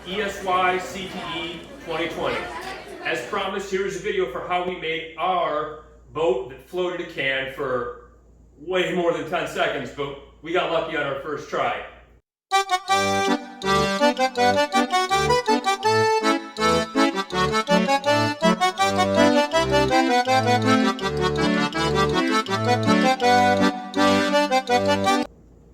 ESY CTE 2020. As promised, here's a video for how we made our boat that floated a can for way more than 10 seconds, but we got lucky on our first try.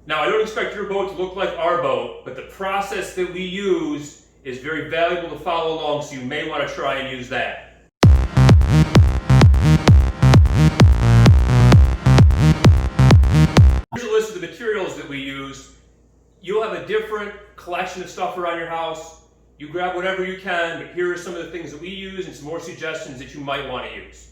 Now, I don't expect your boat to look like our boat, but the process that we use is very valuable to follow along, so you may want to try and use that. Here's a list of the materials that we used. You'll have a different collection of stuff around your house. You grab whatever you can, but here are some of the things that we use and some more suggestions that you might want to use.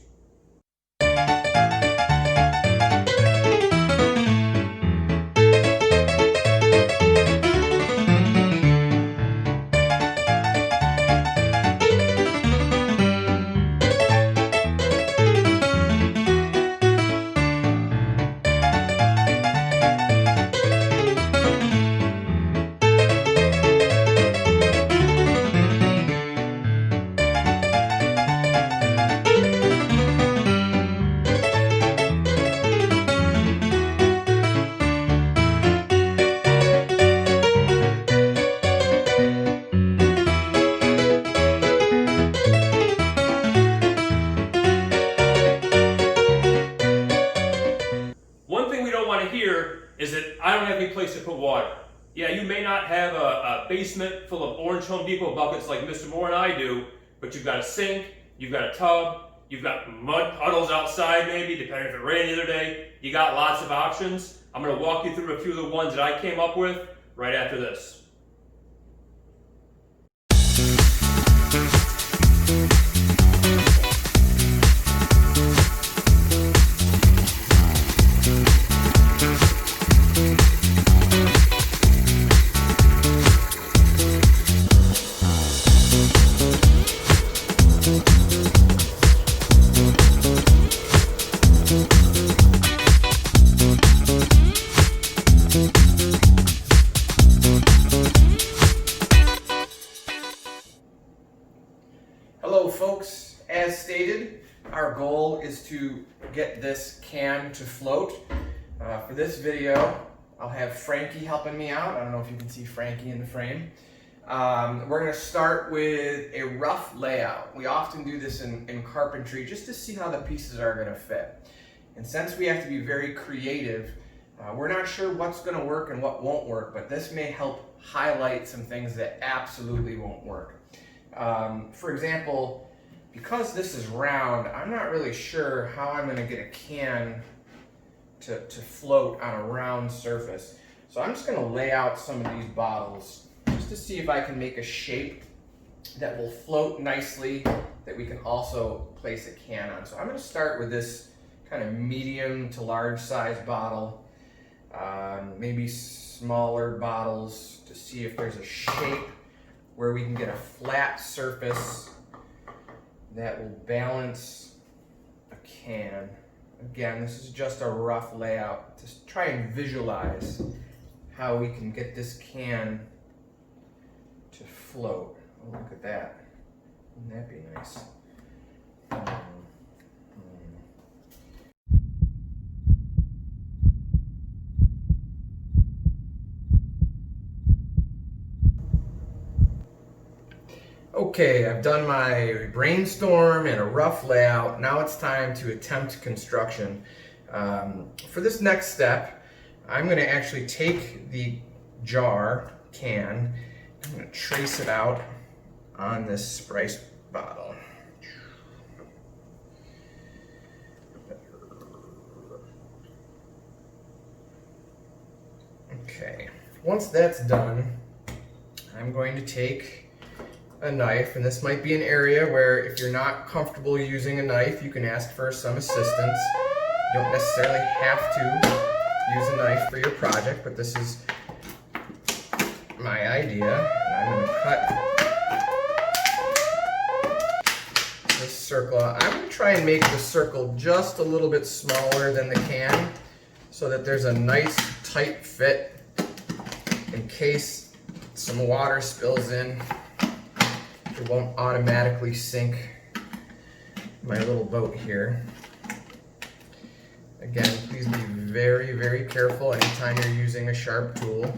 Is that I don't have any place to put water. Yeah, you may not have a basement full of orange Home Depot buckets like Mr. Moore and I do, but you've got a sink, you've got a tub, you've got mud puddles outside maybe, depending if it rained the other day. You got lots of options. I'm going to walk you through a few of the ones that I came up with right after this. Hello folks, as stated, our goal is to get this can to float. For this video, I'll have Frankie helping me out. I don't know if you can see Frankie in the frame. We're going to start with a rough layout. We often do this in carpentry just to see how the pieces are going to fit. And since we have to be very creative, we're not sure what's going to work and what won't work, but this may help highlight some things that absolutely won't work. For example, because this is round, I'm not really sure how I'm going to get a can to float on a round surface. So I'm just going to lay out some of these bottles just to see if I can make a shape that will float nicely that we can also place a can on. So I'm going to start with this kind of medium to large size bottle, maybe smaller bottles to see if there's a shape where we can get a flat surface that will balance a can. Again, this is just a rough layout to try and visualize how we can get this can to float. Oh, look at that. Wouldn't that be nice? Okay, I've done my brainstorm and a rough layout. Now it's time to attempt construction. For this next step, I'm going to actually take the can, I'm going to trace it out on this Spice bottle. Okay, once that's done, I'm going to take a knife, and this might be an area where if you're not comfortable using a knife, you can ask for some assistance. You don't necessarily have to use a knife for your project, but this is my idea. And I'm going to cut this circle out. I'm going to try and make the circle just a little bit smaller than the can so that there's a nice tight fit in case some water spills in. it won't automatically sink my little boat here. Again, please be very, very careful anytime you're using a sharp tool.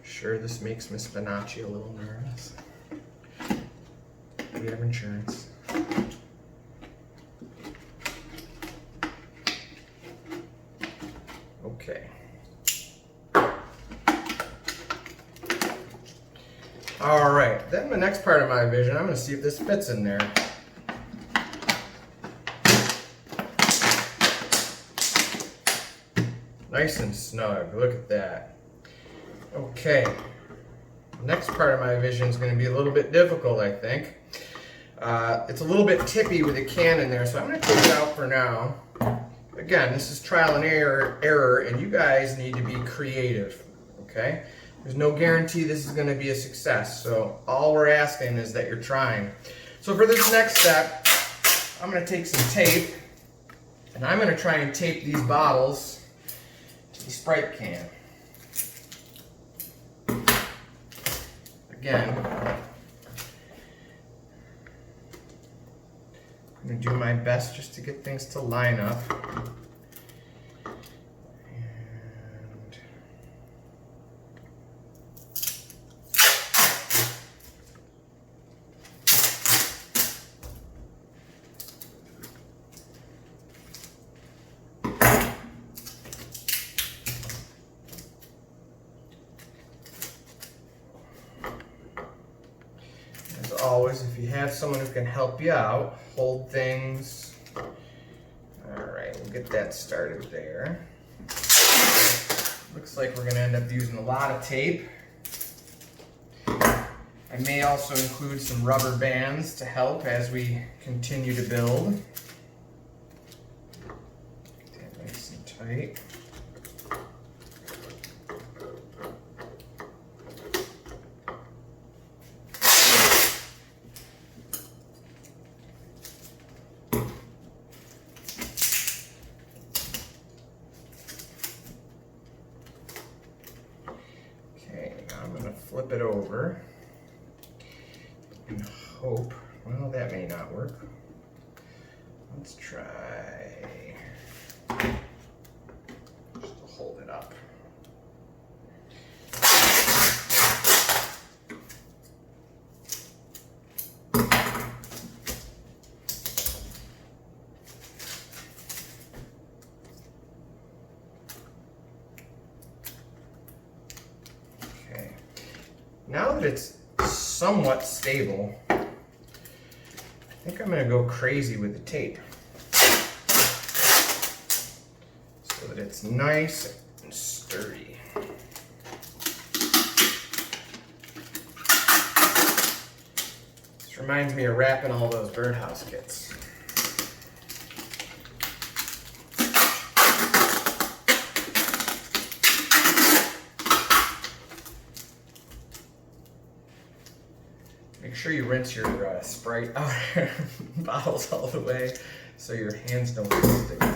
Sure, this makes Miss Bonacci a little nervous. We have insurance. Okay. All right, then the next part of my vision, I'm going to see if this fits in there. Nice and snug, look at that. Okay, next part of my vision is going to be a little bit difficult, I think. It's a little bit tippy with a can in there, so I'm going to take it out for now. Again, this is trial and error, and you guys need to be creative, okay? There's no guarantee this is going to be a success, so all we're asking is that you're trying. So for this next step, I'm going to take some tape, and I'm going to try and tape these bottles to the Sprite can. Again, I'm going to do my best just to get things to line up. Always, if you have someone who can help you out, hold things. All right, we'll get that started there. Looks like we're going to end up using a lot of tape. I may also include some rubber bands to help as we continue to build. Get that nice and tight. Flip it over and hope, well, that may not work. Let's try just to hold it up. Now that it's somewhat stable, I think I'm going to go crazy with the tape so that it's nice and sturdy. This reminds me of wrapping all those birdhouse kits. Make sure you rinse your Sprite bottles all the way so your hands don't get sticky.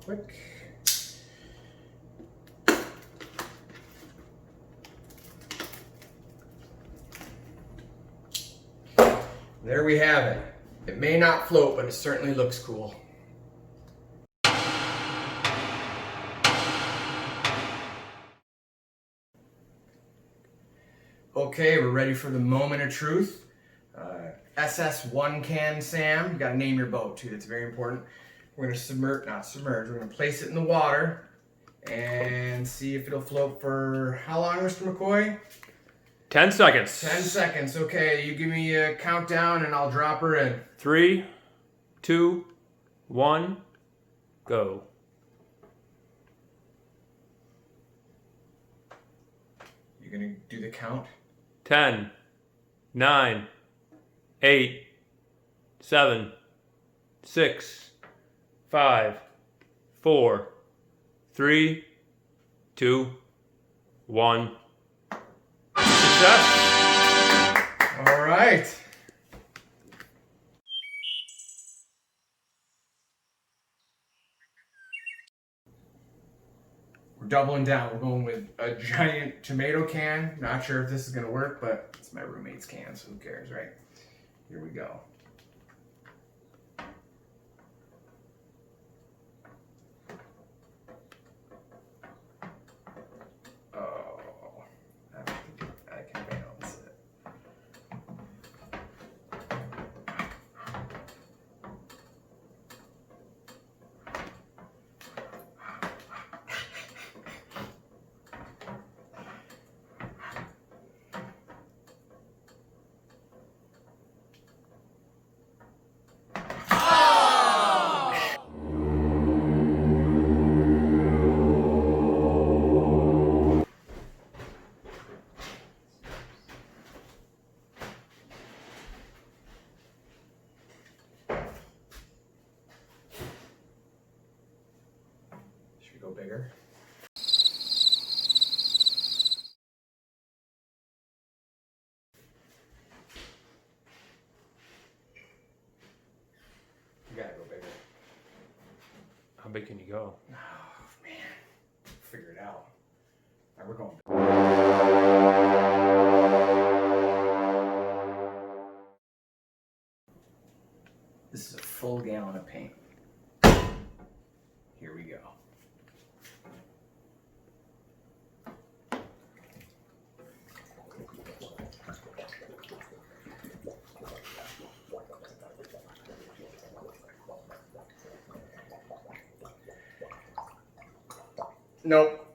Quick. There we have it. It may not float, but it certainly looks cool. Okay, we're ready for the moment of truth. SS1 can Sam, you gotta name your boat too, that's very important. We're going to we're going to place it in the water and see if it'll float for how long, Mr. McCoy? 10 seconds. 10 seconds. Okay, you give me a countdown and I'll drop her in. 3, 2, 1, go. You gonna do the count? 10, 9, 8, 7, 6, 5, 4, 3, 2, 1. Success. All right. We're doubling down. We're going with a giant tomato can. Not sure if this is gonna work, but it's my roommate's can, so who cares, right? Here we go. Oh, I can balance it. Should we go bigger? We gotta go bigger. How big can you go? Oh, man. Figure it out. All right, we're going. This is a full gallon of paint. Here we go. Nope.